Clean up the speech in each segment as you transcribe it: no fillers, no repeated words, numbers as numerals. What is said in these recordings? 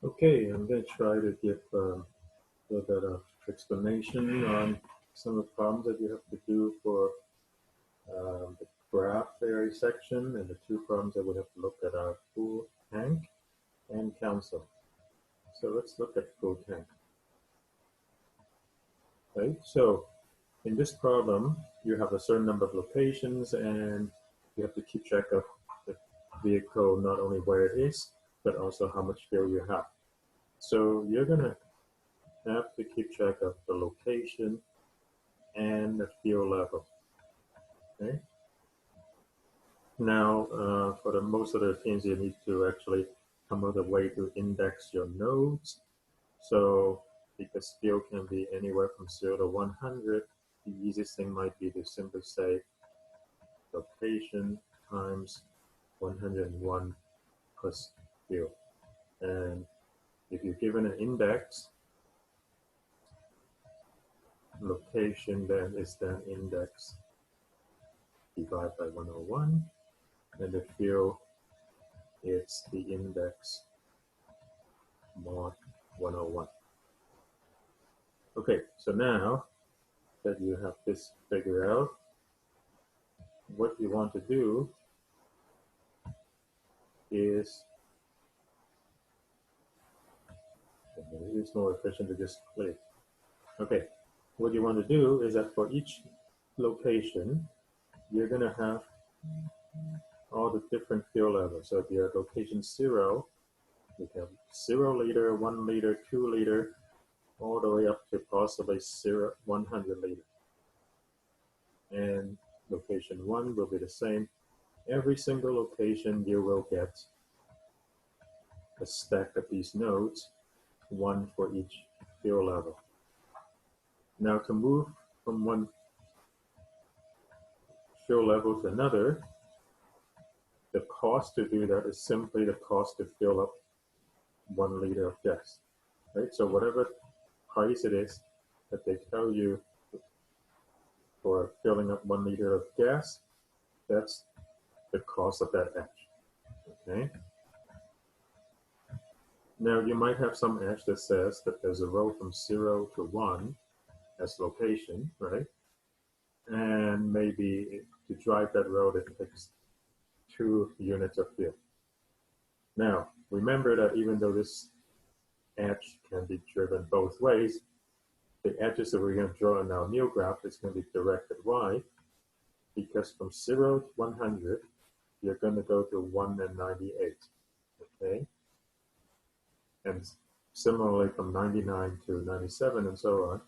Okay, I'm going to try to give a little bit of explanation on some of the problems that you have to do for the graph theory section, and the two problems that we have to look at are full tank and council. So let's look at full tank. Right, so in this problem, you have a certain number of locations and you have to keep track of the vehicle, not only where it is, but also how much fuel you have. So you're going to have to keep track of the location and the fuel level. Okay. Now, for the most of the things, you need to actually come up with a way to index your nodes. So, because fuel can be anywhere from 0 to 100, the easiest thing might be to simply say location times 101 plus fuel. And if you're given an index, location then is then index divided by 101, and the fuel it's the index mod 101. Okay, so now that you have this figured out, what you want to do is, it's more efficient to just click. Okay, what you want to do is that for each location, you're going to have all the different fuel levels. So if you're at location 0, you have 0 liter, 1 liter, 2 liter, all the way up to possibly 100 liter. And location 1 will be the same. Every single location you will get a stack of these nodes, one for each fuel level. Now to move from one fuel level to another, the cost to do that is simply the cost to fill up 1 liter of gas. Right? So whatever price it is that they tell you for filling up 1 liter of gas, that's the cost of that edge. Okay. Now you might have some edge that says that there's a row from 0 to 1 as location, right? And maybe to drive that road it takes 2 units of fuel. Now remember that even though this edge can be driven both ways, the edges that we're going to draw in our new graph is going to be directed y, because from 0 to 100 you're going to go to 1 and 98. Okay. And similarly from 99 to 97 and so on,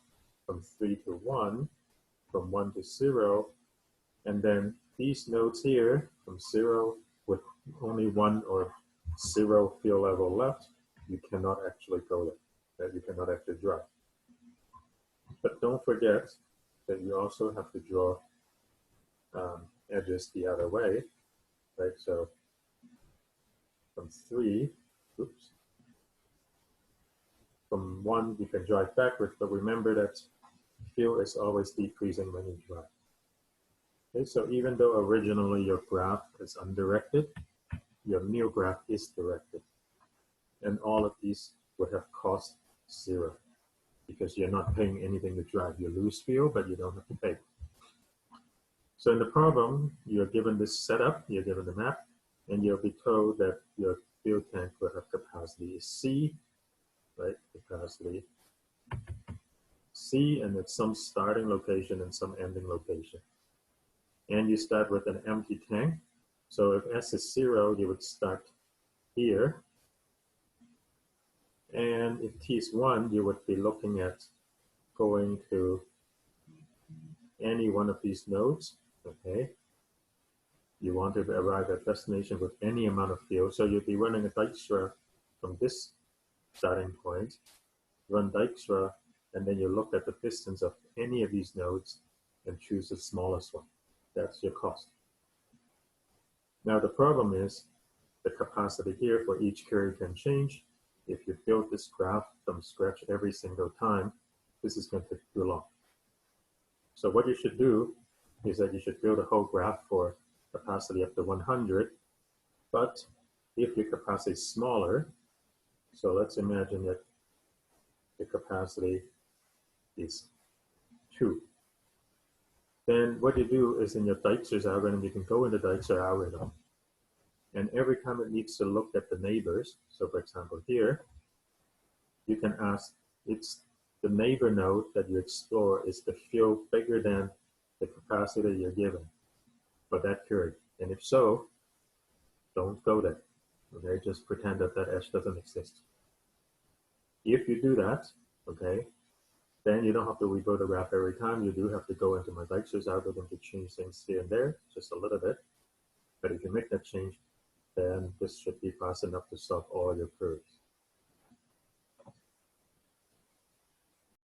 from 3 to 1, from 1 to 0, and then these nodes here from 0 with only 1 or 0 fuel level left, you cannot actually go there, that you cannot actually drive. But don't forget that you also have to draw edges the other way, right? So from 3, oops, from 1 you can drive backwards, but remember that fuel is always decreasing when you drive. Okay, so even though originally your graph is undirected, your new graph is directed. And all of these would have cost 0 because you're not paying anything to drive. You lose fuel, but you don't have to pay. So in the problem, you're given this setup, you're given the map, and you'll be told that your fuel tank will have capacity C, right? Capacity C, and it's some starting location and some ending location. And you start with an empty tank. So if S is 0, you would start here. And if T is 1, you would be looking at going to any one of these nodes. Okay. You want to arrive at destination with any amount of fuel. So you'll be running a Dijkstra from this starting point, run Dijkstra, and then you look at the distance of any of these nodes and choose the smallest one. That's your cost. Now the problem is the capacity here for each curve can change. If you build this graph from scratch every single time, this is going to take too long. So what you should do is that you should build a whole graph for capacity up to 100. But if your capacity is smaller, So let's imagine that the capacity is 2. Then what you do is in your Dijkstra's algorithm, you can go in the Dijkstra algorithm, and every time it needs to look at the neighbors, so for example here, you can ask, it's the neighbor node that you explore, is the field bigger than the capacity you're given for that period? And if so, don't go there. Okay, just pretend that that edge doesn't exist. If you do that, okay, then you don't have to rebuild the graph every time. You do have to go into my Dijkstra's algorithm to change things here and there, just a little bit. But if you make that change, then this should be fast enough to solve all your curves.